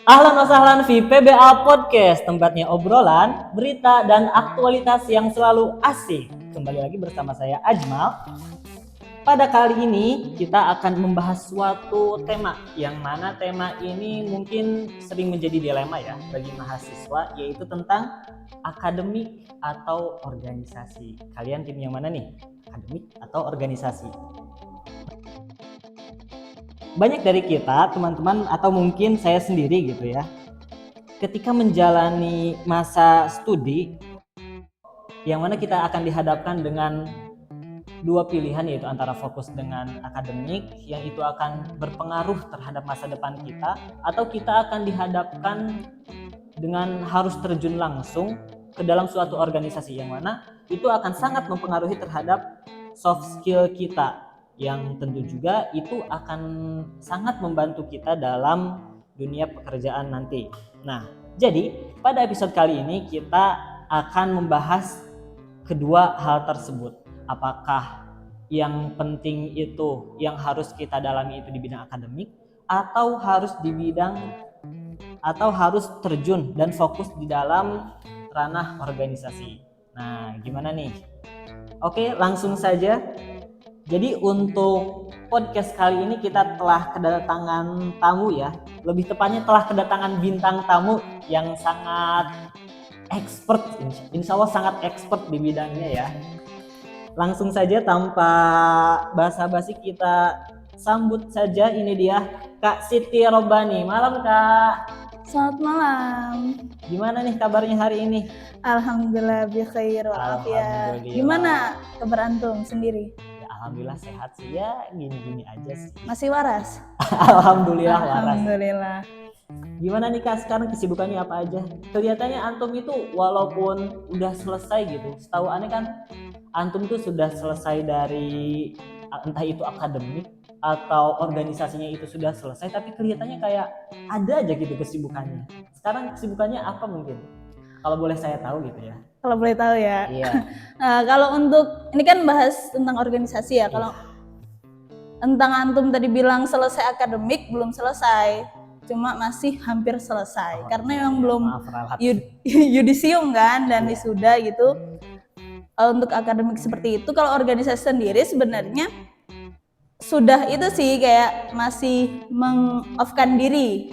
Ahlan wa sahlan fi PBA Podcast, tempatnya obrolan, berita, dan aktualitas yang selalu asik. Kembali lagi bersama saya Ajmal. Pada kali ini kita akan membahas suatu tema, yang mana tema ini mungkin sering menjadi dilema ya bagi mahasiswa, yaitu tentang akademik atau organisasi. Kalian tim yang mana nih? Akademik atau organisasi? Banyak dari kita, teman-teman, atau mungkin saya sendiri gitu ya, ketika menjalani masa studi, yang mana kita akan dihadapkan dengan dua pilihan, yaitu antara fokus dengan akademik yang itu akan berpengaruh terhadap masa depan kita, atau kita akan dihadapkan dengan harus terjun langsung ke dalam suatu organisasi yang mana itu akan sangat mempengaruhi terhadap soft skill kita, yang tentu juga itu akan sangat membantu kita dalam dunia pekerjaan nanti. Nah, jadi pada episode kali ini kita akan membahas kedua hal tersebut. Apakah yang penting itu yang harus kita dalami itu di bidang akademik, atau harus terjun dan fokus di dalam ranah organisasi. Nah, gimana nih? Oke, langsung saja. Jadi untuk podcast kali ini kita telah kedatangan tamu ya. Lebih tepatnya telah kedatangan bintang tamu yang sangat expert, insya Allah sangat expert di bidangnya ya. Langsung saja tanpa basa-basi kita sambut saja, ini dia Kak Siti Robani. Malam Kak. Selamat malam. Gimana nih kabarnya hari ini? Alhamdulillah bi khair walafiat. Alhamdulillah. Gimana kabar antum sendiri? Ya, alhamdulillah sehat sih ya, gini-gini aja sih. Masih waras? Alhamdulillah waras. Alhamdulillah. Gimana nih Kak, sekarang kesibukannya apa aja? Kelihatannya antum itu walaupun udah selesai gitu, setahu aneh kan antum tuh sudah selesai dari entah itu akademik atau organisasinya itu sudah selesai, tapi kelihatannya kayak ada aja gitu kesibukannya. Sekarang kesibukannya apa mungkin? Kalau boleh saya tahu gitu ya. Kalau boleh tahu ya. Iya. Nah, kalau untuk ini kan bahas tentang organisasi ya. Kalau tentang antum tadi bilang selesai akademik, belum selesai. Cuma masih hampir selesai. Karena yang belum yudisium kan dan wisuda gitu. Untuk akademik seperti itu, kalau organisasi sendiri sebenarnya sudah itu sih kayak masih meng-off-kan diri.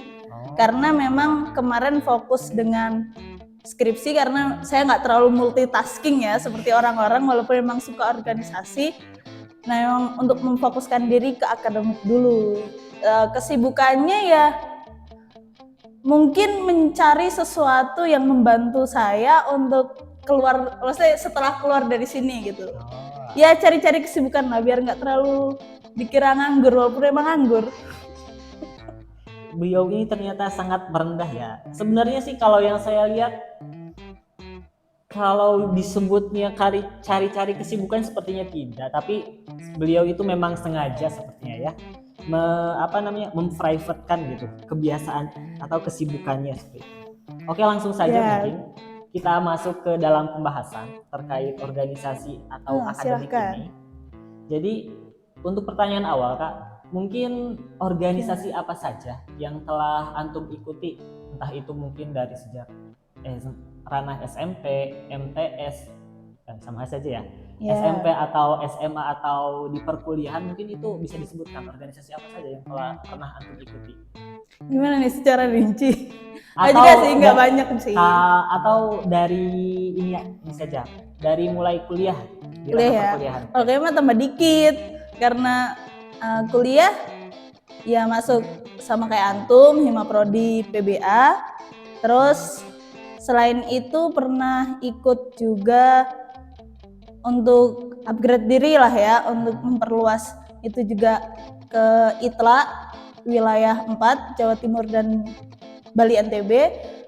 Karena memang kemarin fokus dengan skripsi karena saya nggak terlalu multitasking ya seperti orang-orang, walaupun memang suka organisasi. Nah, memang untuk memfokuskan diri ke akademik dulu. Kesibukannya ya mungkin mencari sesuatu yang membantu saya untuk keluar, maksudnya setelah keluar dari sini gitu. Ya cari-cari kesibukan lah biar nggak terlalu dikira nganggur, walaupun emang nganggur. Beliau ini ternyata sangat merendah ya. Sebenarnya sih kalau yang saya lihat, kalau disebutnya cari-cari kesibukan sepertinya tidak, tapi beliau itu memang sengaja sepertinya ya memprivatekan gitu kebiasaan atau kesibukannya seperti itu. Oke, langsung saja mungkin kita masuk ke dalam pembahasan terkait organisasi atau akademik ini. Jadi untuk pertanyaan awal Kak, mungkin organisasi apa saja yang telah antum ikuti, entah itu mungkin dari sejak ranah SMP, MTS, sama saja ya, SMP atau SMA atau di perkuliahan, mungkin itu bisa disebutkan organisasi apa saja yang telah pernah antum ikuti. Gimana nih secara rinci? Juga sih nggak banyak sih. Atau dari ini saja, dari mulai kuliah di perkuliahan. Oke, mah tambah dikit karena kuliah ya masuk sama kayak antum, Hima Prodi PBA. Terus selain itu pernah ikut juga untuk upgrade diri lah ya, untuk memperluas itu juga ke ITLA wilayah 4 Jawa Timur dan Bali NTB.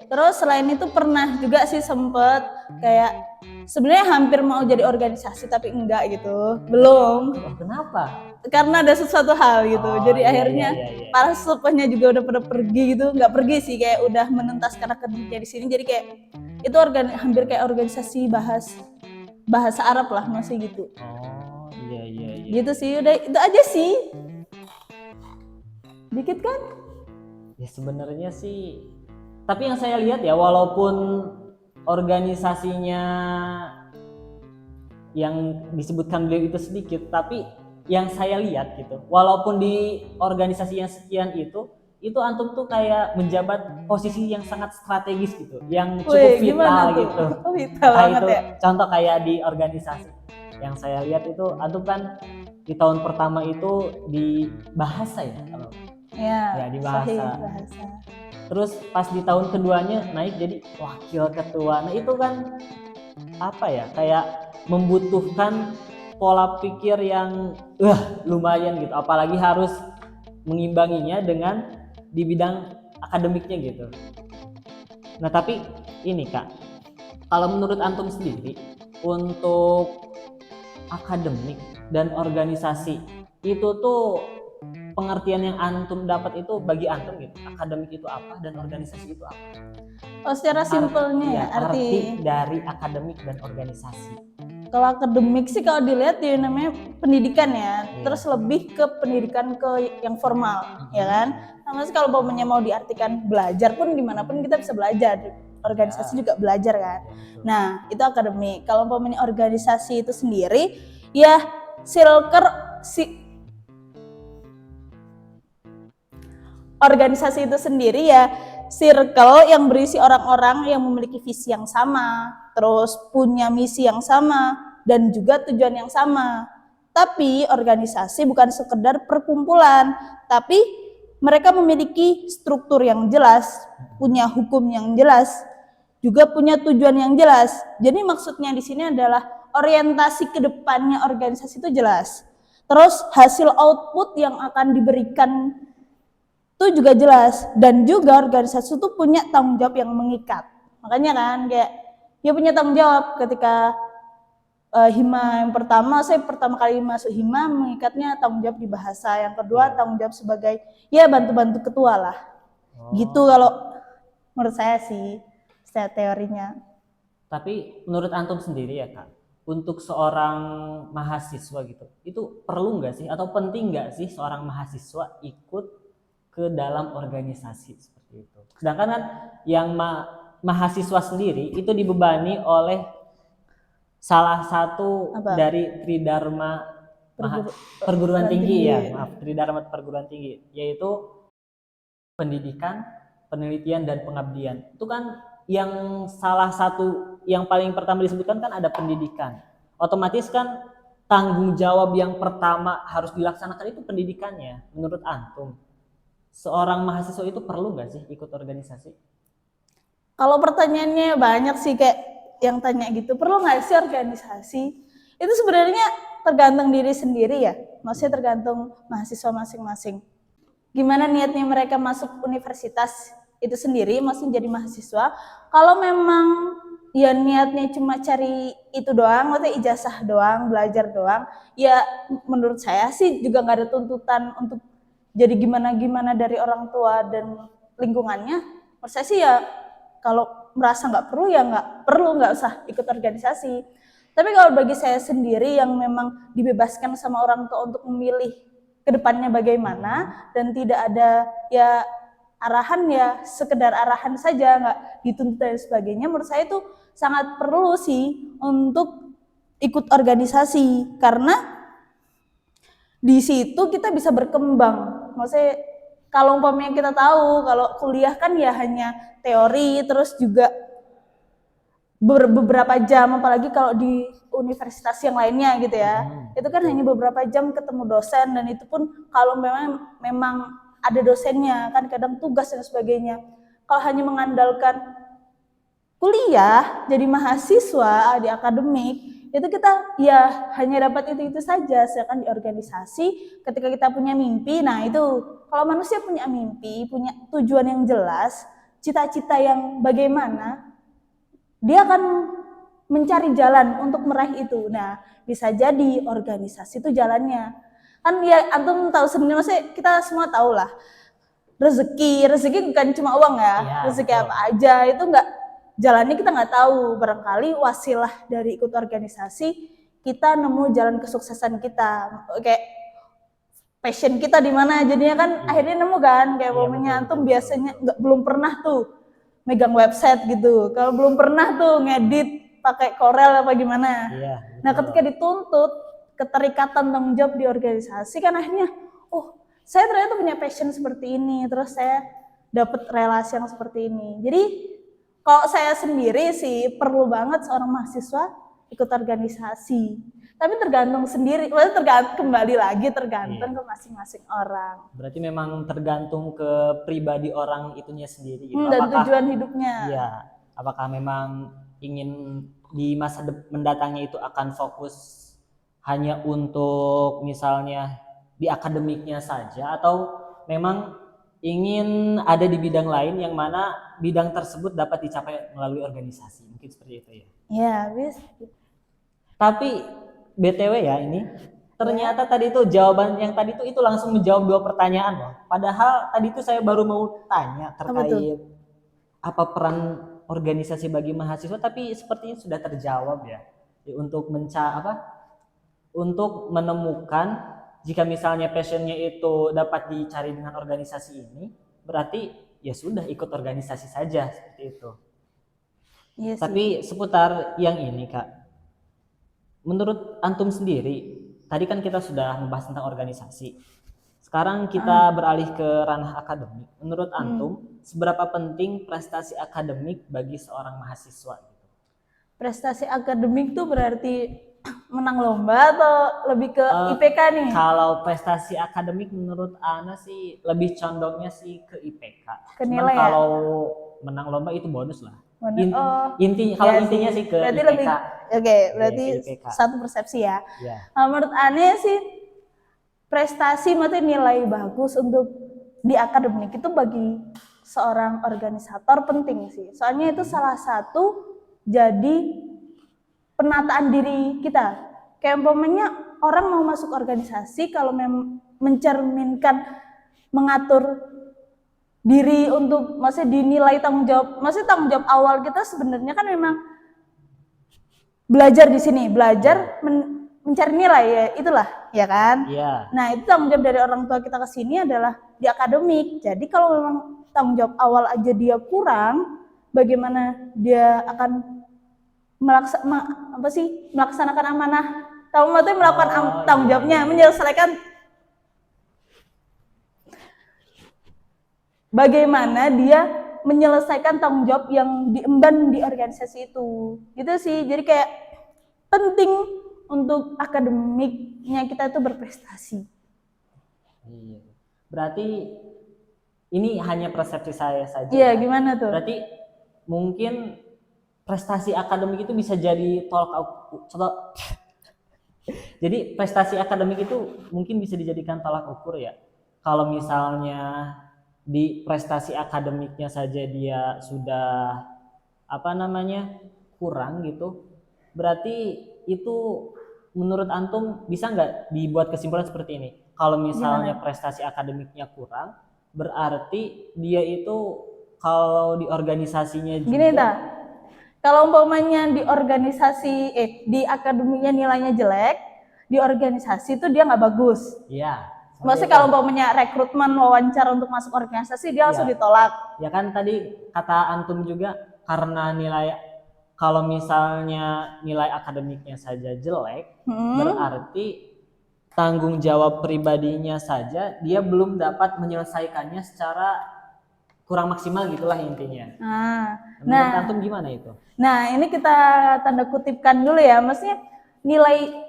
Terus selain itu pernah juga sih sempet kayak sebenarnya hampir mau jadi organisasi tapi enggak gitu, belum. Kenapa? Karena ada sesuatu hal gitu. Jadi akhirnya para supaya juga udah pada pergi gitu, nggak pergi sih, kayak udah menuntaskan kerja di sini. Jadi kayak itu hampir kayak organisasi bahasa Arab lah masih gitu. Iya. Gitu sih, udah itu aja sih. Dikit kan? Ya sebenarnya sih Tapi yang saya lihat ya, walaupun organisasinya yang disebutkan beliau itu sedikit, tapi yang saya lihat gitu, walaupun di organisasi yang sekian itu antum tuh kayak menjabat posisi yang sangat strategis gitu, yang cukup vital gitu. Oh, vital Nah banget itu ya. contoh kayak di organisasi yang saya lihat itu, antum kan di tahun pertama itu di bahasa ya, kalau Ya, di sahih, bahasa. bahasa. Terus pas di tahun keduanya naik jadi wakil ketua. Nah itu kan apa ya, kayak membutuhkan pola pikir yang lumayan gitu, apalagi harus mengimbanginya dengan di bidang akademiknya gitu. Nah tapi ini Kak, kalau menurut antum sendiri untuk akademik dan organisasi itu tuh pengertian yang antum dapat itu bagi antum gitu, akademik itu apa dan organisasi itu apa? Oh, secara simpelnya ya, arti dari akademik dan organisasi. Kalau akademik sih kalau dilihat ya namanya pendidikan ya, terus lebih ke pendidikan ke yang formal, ya kan? Nah, maksudnya kalau mau diartikan belajar pun dimanapun kita bisa belajar, organisasi juga belajar kan. Nah itu akademik. Kalau umpamanya organisasi itu sendiri, ya organisasi itu sendiri ya circle yang berisi orang-orang yang memiliki visi yang sama, terus punya misi yang sama, dan juga tujuan yang sama. Tapi organisasi bukan sekedar perkumpulan, tapi mereka memiliki struktur yang jelas, punya hukum yang jelas, juga punya tujuan yang jelas. Jadi maksudnya di sini adalah orientasi ke depannya organisasi itu jelas. Terus hasil output yang akan diberikan itu juga jelas, dan juga organisasi itu punya tanggung jawab yang mengikat. Makanya kan kayak dia punya tanggung jawab ketika hima yang pertama, saya pertama kali masuk hima mengikatnya tanggung jawab di bahasa, yang kedua tanggung jawab sebagai ya bantu-bantu ketua lah. Gitu kalau menurut saya sih secara teorinya. Tapi menurut antum sendiri ya Kak, untuk seorang mahasiswa gitu, itu perlu nggak sih atau penting nggak sih seorang mahasiswa ikut ke dalam organisasi seperti itu? Sedangkan kan yang mahasiswa sendiri itu dibebani oleh salah satu dari Tridharma perguruan tinggi ya, Tridharma perguruan tinggi, yaitu pendidikan, penelitian, dan pengabdian. Itu kan yang salah satu yang paling pertama disebutkan kan ada pendidikan. Otomatis kan tanggung jawab yang pertama harus dilaksanakan itu pendidikannya. Menurut antum, seorang mahasiswa itu perlu nggak sih ikut organisasi? Kalau pertanyaannya banyak sih kayak yang tanya gitu, perlu nggak sih organisasi? Itu sebenarnya tergantung diri sendiri ya, maksudnya tergantung mahasiswa masing-masing. Gimana niatnya mereka masuk universitas itu sendiri, maksudnya jadi mahasiswa. Kalau memang ya niatnya cuma cari itu doang, maksudnya ijazah doang, belajar doang, ya menurut saya sih juga nggak ada tuntutan untuk jadi gimana-gimana dari orang tua dan lingkungannya. Menurut saya sih ya kalau merasa nggak perlu ya nggak usah ikut organisasi. Tapi kalau bagi saya sendiri yang memang dibebaskan sama orang tua untuk memilih kedepannya bagaimana dan tidak ada ya arahan, ya sekedar arahan saja, nggak dituntut dan sebagainya, menurut saya itu sangat perlu sih untuk ikut organisasi, karena di situ kita bisa berkembang. Maksudnya kalau umpamanya kita tahu kalau kuliah kan ya hanya teori, terus juga beberapa jam, apalagi kalau di universitas yang lainnya gitu ya, itu kan hanya beberapa jam ketemu dosen, dan itu pun kalau memang ada dosennya, kan kadang tugas dan sebagainya. Kalau hanya mengandalkan kuliah jadi mahasiswa di akademik, itu kita ya hanya dapat itu saja. Sedangkan di organisasi ketika kita punya mimpi, nah itu kalau manusia punya mimpi, punya tujuan yang jelas, cita-cita yang bagaimana, dia akan mencari jalan untuk meraih itu. Nah, bisa jadi organisasi itu jalannya. Kan ya antum tahu sendiri, maksudnya kita semua tahu lah, rezeki bukan cuma uang ya, rezeki betul. Apa aja itu nggak, jalannya kita nggak tahu. Barangkali wasilah dari ikut organisasi kita nemu jalan kesuksesan kita, kayak passion kita di mana, jadinya kan akhirnya nemu kan, kayak momennya antum biasanya belum pernah tuh megang website gitu. Kalau belum pernah tuh ngedit pakai Corel apa gimana. Iya. Nah, betul. ketika dituntut keterikatan tanggung jawab di organisasi kan akhirnya, oh, saya ternyata punya passion seperti ini, terus saya dapat relasi yang seperti ini. Jadi kalau saya sendiri sih perlu banget seorang mahasiswa ikut organisasi. Tapi tergantung sendiri, maksudnya kembali lagi tergantung Iya. ke masing-masing orang. Berarti memang tergantung ke pribadi orang itunya sendiri gitu. Dan Apakah tujuan hidupnya. iya, apakah memang ingin di masa mendatangnya itu akan fokus hanya untuk misalnya di akademiknya saja, atau memang ingin ada di bidang lain yang mana bidang tersebut dapat dicapai melalui organisasi, mungkin seperti itu ya. Ya, habis. Tapi BTW ya, ini ternyata tadi itu jawaban yang tadi itu langsung menjawab 2 pertanyaan loh. Padahal tadi itu saya baru mau tanya terkait apa peran organisasi bagi mahasiswa, tapi sepertinya sudah terjawab ya. Untuk untuk menemukan jika misalnya passionnya itu dapat dicari dengan organisasi ini, berarti ya sudah ikut organisasi saja seperti itu. Iya sih. Tapi seputar yang ini Kak, menurut antum sendiri, tadi kan kita sudah membahas tentang organisasi. Sekarang kita beralih ke ranah akademik. Menurut antum, seberapa penting prestasi akademik bagi seorang mahasiswa? Prestasi akademik tuh berarti menang lomba atau lebih ke IPK nih? Kalau prestasi akademik menurut Ana sih lebih condongnya sih ke IPK. Ke Cuman nilai ya? kalau menang lomba itu bonus lah. Intinya Iya sih ke berarti IPK. lebih oke, berarti Iya, ke IPK. satu persepsi ya. Ya. Kalau menurut Ane sih prestasi maksudnya nilai bagus untuk di akademik itu bagi seorang organisator penting sih. Soalnya itu salah satu jadi penataan diri kita. Kayak umpamanya orang mau masuk organisasi kalau mencerminkan mengatur diri untuk maksudnya dinilai tanggung jawab, maksudnya tanggung jawab awal kita sebenarnya kan memang belajar di sini, belajar mencari nilai ya itulah, ya kan? Iya. Nah, itu tanggung jawab dari orang tua kita ke sini adalah di akademik. Jadi kalau memang tanggung jawab awal aja dia kurang, bagaimana dia akan melaksanakan amanah? Tahu maksudnya melakukan tanggung jawabnya, menyelesaikan bagaimana dia menyelesaikan tanggung jawab yang diemban di organisasi itu. Gitu sih. Jadi kayak penting untuk akademiknya kita itu berprestasi. Iya. Berarti ini hanya persepsi saya saja. Iya, gimana tuh? Berarti mungkin prestasi akademik itu bisa jadi jadi prestasi akademik itu mungkin bisa dijadikan tolak ukur ya. Kalau misalnya di prestasi akademiknya saja dia sudah kurang gitu, berarti itu menurut antum bisa nggak dibuat kesimpulan seperti ini? Kalau misalnya prestasi akademiknya kurang, berarti dia itu kalau di organisasinya juga. Gini dah, kalau umpamanya di organisasi di akademiknya nilainya jelek, di organisasi itu dia nggak bagus. Iya. Maksudnya kalau umpamanya rekrutmen wawancara untuk masuk organisasi dia langsung ditolak. Ya kan tadi kata antum juga karena kalau misalnya nilai akademiknya saja jelek, berarti tanggung jawab pribadinya saja dia belum dapat menyelesaikannya secara kurang maksimal gitulah intinya. Menurut antum gimana itu? Nah, ini kita tanda kutipkan dulu ya. Maksudnya nilai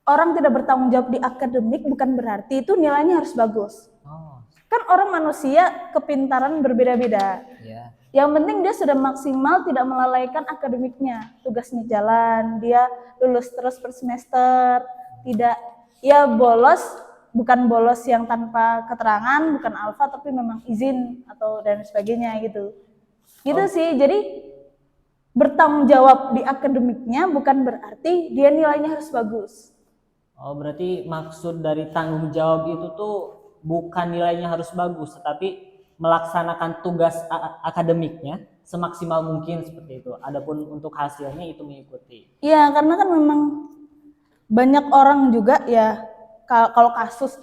orang tidak bertanggung jawab di akademik bukan berarti itu nilainya harus bagus. Kan orang manusia kepintaran berbeda-beda. Yeah. Yang penting dia sudah maksimal tidak melalaikan akademiknya. Tugasnya jalan, dia lulus terus per semester, tidak ya bolos, bukan bolos yang tanpa keterangan, bukan alfa tapi memang izin atau dan sebagainya gitu. Gitu sih. Jadi bertanggung jawab di akademiknya bukan berarti dia nilainya harus bagus. Oh, berarti maksud dari tanggung jawab itu tuh bukan nilainya harus bagus, tetapi melaksanakan tugas akademiknya semaksimal mungkin seperti itu. Adapun untuk hasilnya itu mengikuti. Iya, karena kan memang banyak orang juga ya kalau kasus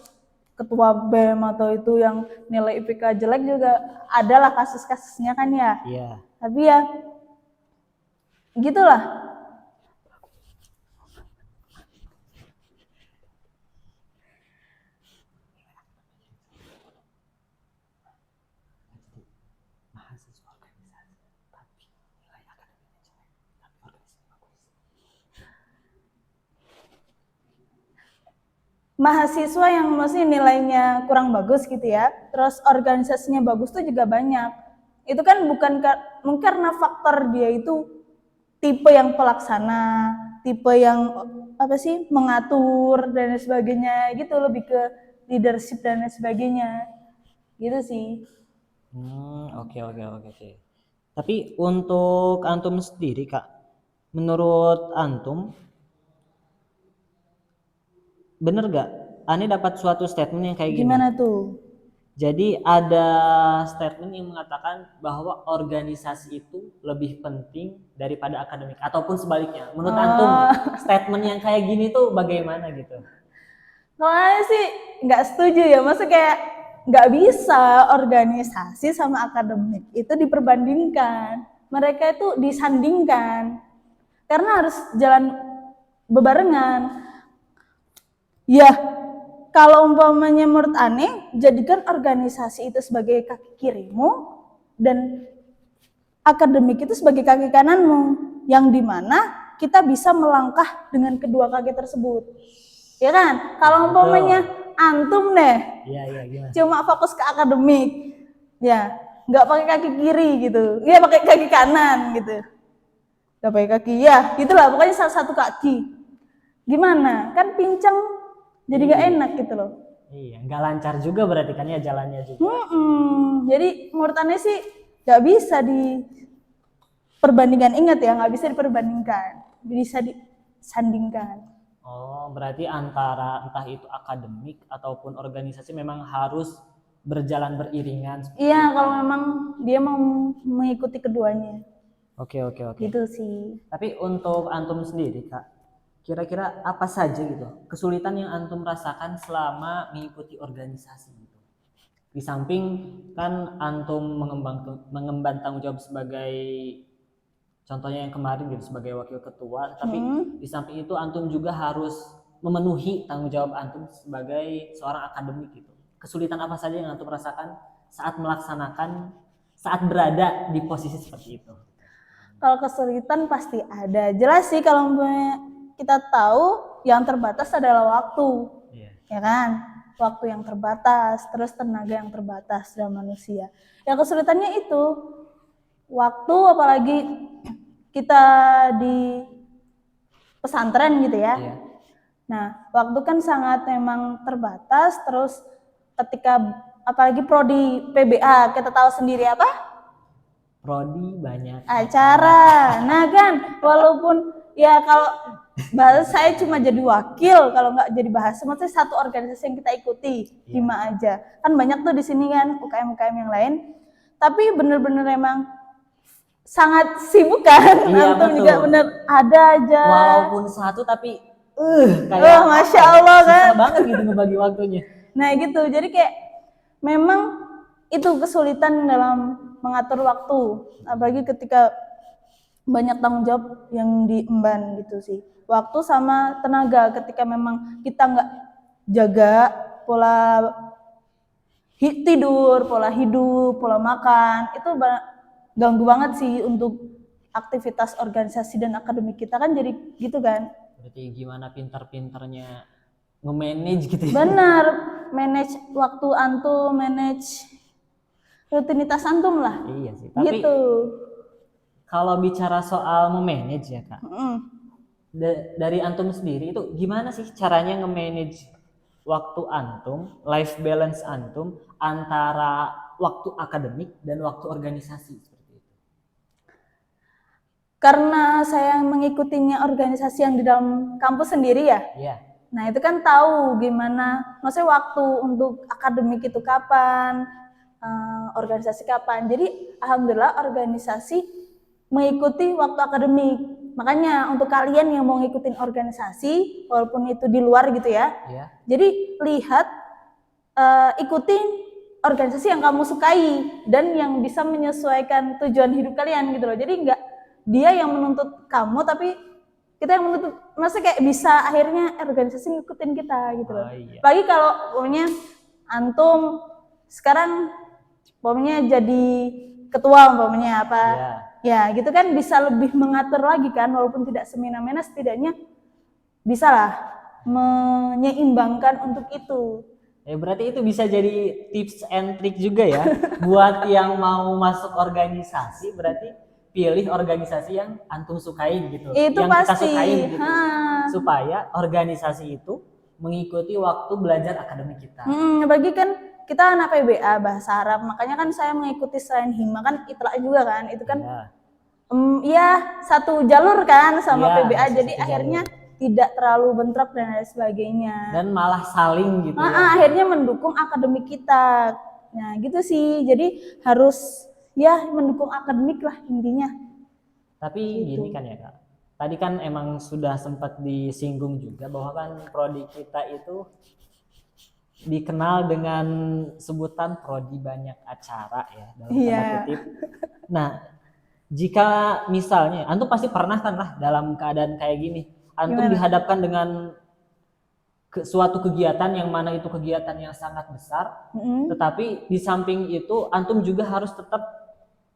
ketua BEM atau itu yang nilai IPK jelek juga adalah kasus-kasusnya kan ya. Iya. Tapi ya gitulah. Mahasiswa yang maksudnya nilainya kurang bagus gitu ya, terus organisasinya bagus tuh juga banyak. Itu kan bukan mungkin karena faktor dia itu tipe yang pelaksana, tipe yang apa sih mengatur dan lain sebagainya gitu, lebih ke leadership dan lain sebagainya gitu sih. Oke. Tapi untuk antum sendiri Kak, menurut antum bener gak? Ane dapat suatu statement yang kayak gini. Gimana tuh? Jadi ada statement yang mengatakan bahwa organisasi itu lebih penting daripada akademik ataupun sebaliknya. Menurut antum statement yang kayak gini tuh bagaimana gitu? Kalau saya sih nggak setuju ya, maksudnya kayak nggak bisa organisasi sama akademik itu diperbandingkan. Mereka itu disandingkan karena harus jalan bebarengan. Ya, kalau umpamanya menurut Ane, jadikan organisasi itu sebagai kaki kirimu dan akademik itu sebagai kaki kananmu, yang dimana kita bisa melangkah dengan kedua kaki tersebut. Ya kan? Kalau umpamanya antum deh, Gimana? cuma fokus ke akademik, ya nggak pakai kaki kiri gitu, ya pakai kaki kanan gitu, nggak pakai kaki, ya gitulah pokoknya salah satu kaki. Gimana? Kan pincang. Jadi gak enak gitu loh. Iya, nggak lancar juga berarti kan ya jalannya juga. Jadi menurut Ane sih gak bisa diperbandingkan. Ingat ya, gak bisa diperbandingkan. Bisa disandingkan. Oh, berarti antara entah itu akademik ataupun organisasi memang harus berjalan beriringan. Iya, kalau memang dia mau mengikuti keduanya. Oke. Gitu sih. Tapi untuk antum sendiri Kak, kira-kira apa saja gitu kesulitan yang antum rasakan selama mengikuti organisasi gitu? Di samping kan antum mengemban tanggung jawab sebagai contohnya yang kemarin gitu sebagai wakil ketua, tapi di samping itu antum juga harus memenuhi tanggung jawab antum sebagai seorang akademik gitu. Kesulitan apa saja yang antum rasakan saat melaksanakan, saat berada di posisi seperti itu? Kalau kesulitan pasti ada. Jelas sih kalau kita tahu yang terbatas adalah waktu, ya kan? Waktu yang terbatas, terus tenaga yang terbatas dalam manusia. Yang kesulitannya itu waktu, apalagi kita di pesantren gitu ya. Nah, waktu kan sangat memang terbatas. Terus ketika apalagi prodi PBA, kita tahu sendiri apa? Prodi banyak acara. Nah kan, walaupun ya kalau bahasa saya cuma jadi wakil, kalau nggak jadi bahasa, maksudnya satu organisasi yang kita ikuti, Hima aja. Kan banyak tuh di sini kan UKM-UKM yang lain. Tapi bener-bener emang sangat sibuk kan, antum juga bener ada aja. Walaupun satu tapi kayak Masya Allah kan. susah banget gitu ngebagi waktunya. Nah gitu, jadi kayak memang itu kesulitan dalam mengatur waktu, apalagi ketika banyak tanggung jawab yang diemban gitu sih. Waktu sama tenaga, ketika memang kita nggak jaga pola tidur, pola hidup, pola makan, itu ganggu banget sih untuk aktivitas organisasi dan akademik kita kan jadi gitu kan. Berarti gimana pintar-pintarnya nge-manage gitu ya? Benar, manage waktu antum, manage rutinitas antum lah. Iya sih, tapi gitu. Kalau bicara soal memanage ya Kak, dari antum sendiri itu gimana sih caranya nge-manage waktu antum, life balance antum antara waktu akademik dan waktu organisasi seperti itu? Karena saya mengikutinya organisasi yang di dalam kampus sendiri ya. Nah itu kan tahu gimana, maksudnya waktu untuk akademik itu kapan, organisasi kapan. Jadi alhamdulillah organisasi mengikuti waktu akademik. Makanya untuk kalian yang mau ngikutin organisasi, walaupun itu di luar gitu ya, jadi lihat ikutin organisasi yang kamu sukai dan yang bisa menyesuaikan tujuan hidup kalian gitu loh. Jadi nggak dia yang menuntut kamu, tapi kita yang menuntut. Maksudnya kayak bisa akhirnya organisasi ngikutin kita gitu loh. Oh, iya. Apalagi kalau pokoknya antum sekarang pokoknya jadi ketua umpamanya apa Iya. ya gitu kan, bisa lebih mengatur lagi kan, walaupun tidak semena-mena setidaknya bisa lah menyeimbangkan untuk itu. Ya berarti itu bisa jadi tips and trick juga ya buat yang mau masuk organisasi, berarti pilih organisasi yang antum sukain gitu, Itu yang kita pasti. sukain gitu, Ha. supaya organisasi itu mengikuti waktu belajar akademik kita. Bagi kan kita anak PBA bahasa Arab, makanya kan saya mengikuti selain hima kan itlak juga kan, itu kan Ya, ya satu jalur kan sama Iya, PBA, masih jadi satu akhirnya jalur. tidak terlalu bentrok dan lain sebagainya. Dan malah saling gitu ya. Akhirnya mendukung akademik kita. Nah gitu sih, jadi harus ya mendukung akademik lah intinya. Tapi Gitu. gini kan ya Kak, tadi kan emang sudah sempat disinggung juga bahwa kan prodi kita itu dikenal dengan sebutan prodi banyak acara ya, dalam tanda Iya. kutip. Nah, jika misalnya antum pasti pernah kan lah dalam keadaan kayak gini, antum Gimana? dihadapkan dengan suatu kegiatan yang mana itu kegiatan yang sangat besar, tetapi di samping itu antum juga harus tetap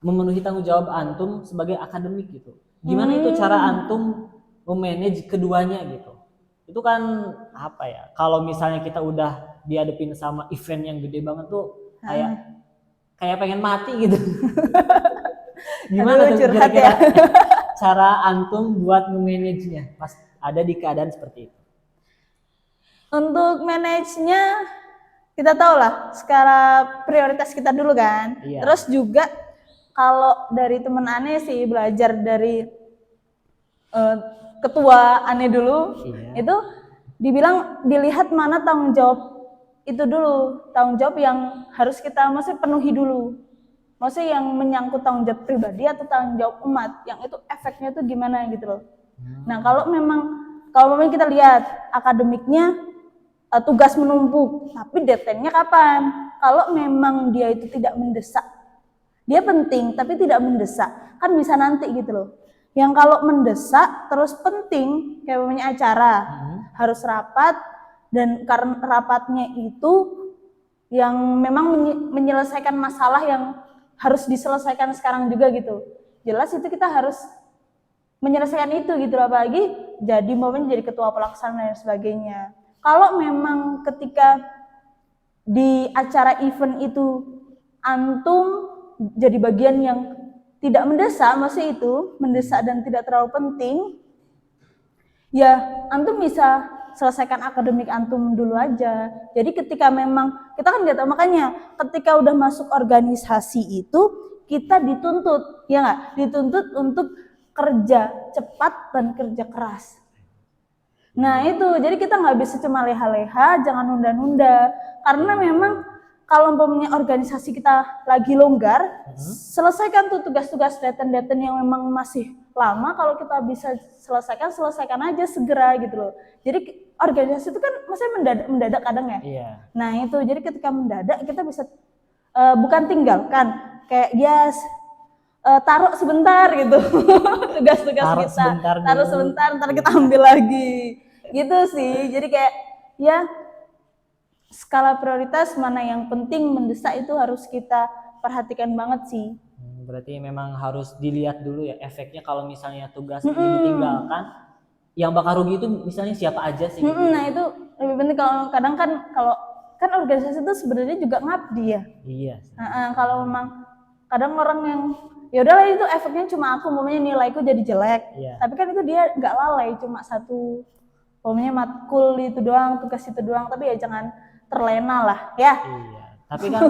memenuhi tanggung jawab antum sebagai akademik gitu. Gimana itu cara antum memanage keduanya gitu? Itu kan apa ya? Kalau misalnya kita udah dihadapin sama event yang gede banget tuh kayak pengen mati gitu. Gimana Aduh, tuh curhat kira-kira ya. cara antum buat memanage-nya pas ada di keadaan seperti itu? Untuk manage-nya kita tahu lah skala prioritas kita dulu kan. Iya. Terus juga kalau dari temen Ane sih belajar dari ketua Ane dulu, Iya. itu dibilang dilihat mana tanggung jawab itu dulu, tanggung jawab yang harus kita masih penuhi dulu. Maksudnya yang menyangkut tanggung jawab pribadi atau tanggung jawab umat, yang itu efeknya tuh gimana gitu loh. Nah kalau memang kita lihat akademiknya tugas menumpuk, tapi deadline-nya kapan? Kalau memang dia itu tidak mendesak, dia penting tapi tidak mendesak, kan bisa nanti gitu loh. Yang kalau mendesak terus penting, kayak namanya acara, harus rapat, dan karena rapatnya itu yang memang menyelesaikan masalah yang harus diselesaikan sekarang juga gitu. Jelas itu kita harus menyelesaikan itu gitu, apalagi jadi momen jadi ketua pelaksana dan sebagainya. Kalau memang ketika di acara event itu antum jadi bagian yang tidak mendesak, maksudnya itu mendesak dan tidak terlalu penting, ya antum bisa selesaikan akademik antum dulu aja. Jadi ketika memang kita kan nggak tahu, makanya ketika udah masuk organisasi itu kita dituntut, ya nggak, dituntut untuk kerja cepat dan kerja keras. Nah itu, jadi kita nggak bisa cuma leha-leha, jangan nunda-nunda, karena memang kalau umpamanya organisasi kita lagi longgar, selesaikan tuh tugas-tugas daten-daten yang memang masih lama. Kalau kita bisa selesaikan aja segera gitu loh. Jadi organisasi itu kan maksudnya mendadak kadang ya. Iya. Nah itu, jadi ketika mendadak kita bisa bukan tinggalkan, kayak taruh sebentar gitu tugas-tugas Taruh kita, sebentar taruh dulu. sebentar, ntar kita ambil lagi gitu sih. Jadi kayak ya skala prioritas mana yang penting mendesak itu harus kita perhatikan banget sih. Berarti memang harus dilihat dulu ya efeknya kalau misalnya tugas ini ditinggalkan, yang bakal rugi itu misalnya siapa aja sih gitu. Nah itu lebih penting. Kalau kadang kalau organisasi itu sebenarnya juga ngabdi ya. Iya. Kalau memang kadang orang yang ya udahlah itu efeknya cuma aku, umpamanya nilaiku jadi jelek, tapi kan itu dia nggak lalai cuma satu, umpamanya matkul itu doang, tugas itu doang, tapi ya jangan terlena lah ya. Iya, tapi kan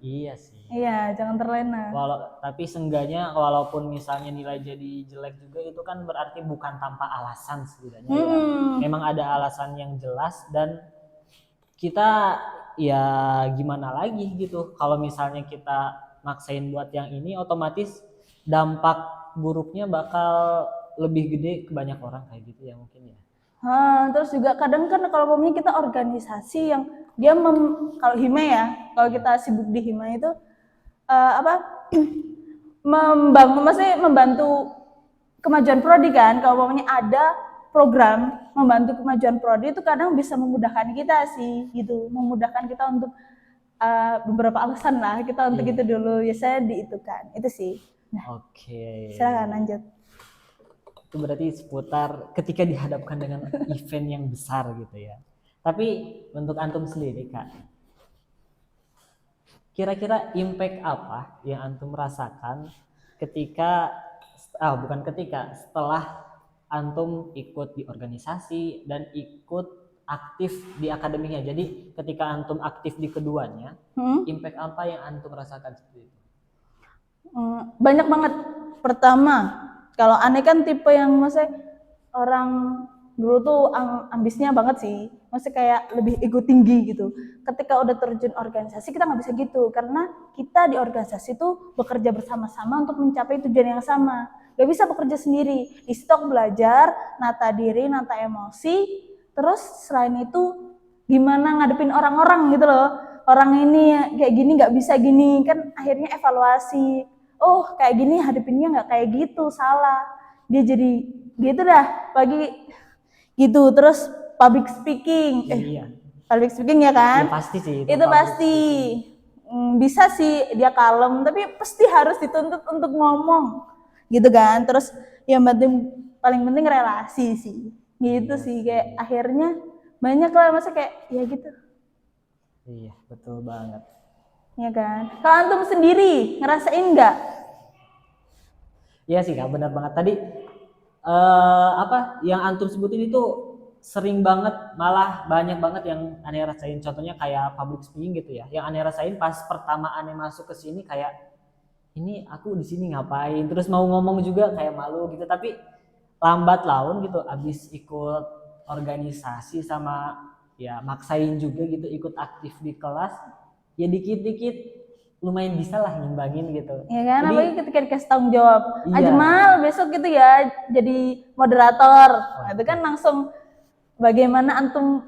iya sih. Iya, jangan terlena. Tapi seenggaknya walaupun misalnya nilai jadi jelek juga, itu kan berarti bukan tanpa alasan sebenarnya ya. Memang ada alasan yang jelas, dan kita ya gimana lagi gitu. Kalau misalnya kita maksain buat yang ini, otomatis dampak buruknya bakal lebih gede ke banyak orang kayak gitu ya mungkin ya. Terus juga kadang kan kalau umpamanya kita organisasi yang dia kalau hima ya, kalau kita sibuk di hima itu maksudnya membantu kemajuan prodi kan. Kalau umpamanya ada program membantu kemajuan prodi itu kadang bisa memudahkan kita sih gitu, memudahkan kita untuk beberapa alasan lah kita untuk itu dulu biasanya diitukan itu sih. Oke. Silakan lanjut. Itu berarti seputar ketika dihadapkan dengan event yang besar gitu ya. Tapi untuk antum sendiri Kak, kira-kira impact apa yang antum rasakan setelah antum ikut di organisasi dan ikut aktif di akademiknya. Jadi ketika antum aktif di keduanya, impact apa yang antum rasakan seperti itu? Banyak banget. Pertama, kalau aneh kan tipe yang maksudnya orang dulu tuh ambisnya banget sih, maksudnya kayak lebih ego tinggi gitu. Ketika udah terjun organisasi kita nggak bisa gitu, karena kita di organisasi tuh bekerja bersama-sama untuk mencapai tujuan yang sama. Gak bisa bekerja sendiri. Di situ aku belajar nata diri, nata emosi, terus selain itu gimana ngadepin orang-orang gitu loh. Orang ini kayak gini nggak bisa gini, kan akhirnya evaluasi. Oh kayak gini hadepinnya nggak kayak gitu, salah. Dia jadi gitu dah, bagi gitu. Terus public speaking, public speaking ya kan? Ya, pasti sih. Itu pasti bisa sih dia kalem, tapi pasti harus dituntut untuk ngomong, gitu kan? Terus yang paling penting relasi sih, gitu sih. Kayak akhirnya banyak lah masa kayak ya gitu. Iya betul banget. Ya kan? Kalau antum sendiri ngerasain nggak? Iya sih Kak, benar banget tadi. Yang antum sebutin itu sering banget, malah banyak banget yang aneh rasain. Contohnya kayak public speaking gitu ya. Yang aneh rasain pas pertama aneh masuk ke sini kayak ini aku di sini ngapain? Terus mau ngomong juga kayak malu gitu. Tapi lambat laun gitu, abis ikut organisasi sama ya maksain juga gitu ikut aktif di kelas, ya dikit-dikit lumayan bisa lah ngimbangin gitu. Ya kan, apalagi ketika dikasih tanggung jawab. Ajmal besok gitu ya jadi moderator. Itu kan langsung bagaimana antum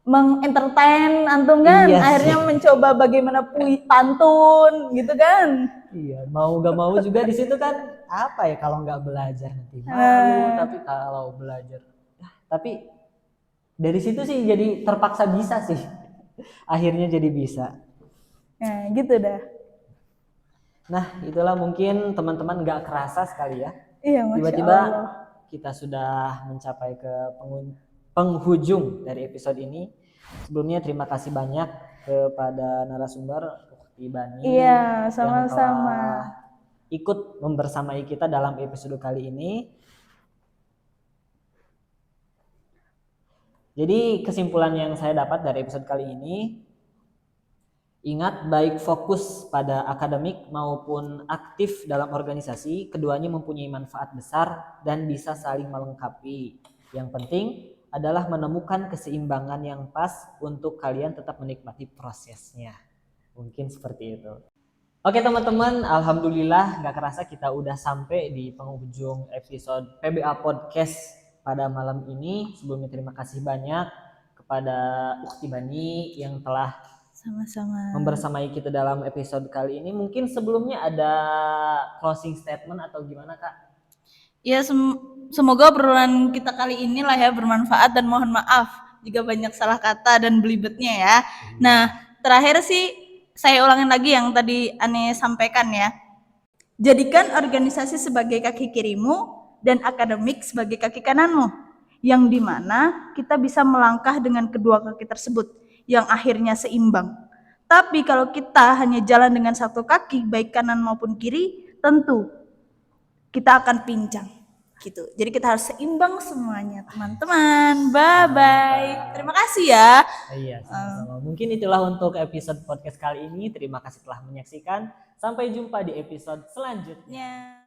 mengentertain antum kan. Akhirnya mencoba bagaimana pantun gitu kan. Iya, mau gak mau juga di situ kan apa ya, kalau nggak belajar nanti malu, tapi kalau belajar tapi dari situ sih jadi terpaksa bisa sih. Akhirnya jadi bisa. Nah gitu dah. Nah itulah mungkin teman-teman gak kerasa sekali ya. Iya, tiba-tiba kita sudah mencapai ke penghujung dari episode ini. Sebelumnya terima kasih banyak kepada narasumber Ukti Bani. Iya, sama-sama. Ikut membersamai kita dalam episode kali ini. Jadi kesimpulan yang saya dapat dari episode kali ini, ingat, baik fokus pada akademik maupun aktif dalam organisasi, keduanya mempunyai manfaat besar dan bisa saling melengkapi. Yang penting adalah menemukan keseimbangan yang pas untuk kalian tetap menikmati prosesnya. Mungkin seperti itu. Oke teman-teman, alhamdulillah gak kerasa kita udah sampai di penghujung episode PBA Podcast pada malam ini. Sebelumnya terima kasih banyak kepada Ukti Bani yang telah sama-sama membersamai kita dalam episode kali ini. Mungkin sebelumnya ada closing statement atau gimana Kak? Ya semoga obrolan kita kali ini lah ya bermanfaat, dan mohon maaf jika banyak salah kata dan belibetnya ya. Nah terakhir sih saya ulangin lagi yang tadi Ane sampaikan ya. Jadikan organisasi sebagai kaki kirimu dan akademik sebagai kaki kananmu, yang dimana kita bisa melangkah dengan kedua kaki tersebut yang akhirnya seimbang. Tapi kalau kita hanya jalan dengan satu kaki, baik kanan maupun kiri, tentu kita akan pincang gitu. Jadi kita harus seimbang semuanya teman-teman. Bye bye. Terima kasih ya. Iya, sama-sama. Mungkin itulah untuk episode podcast kali ini. Terima kasih telah menyaksikan. Sampai jumpa di episode selanjutnya.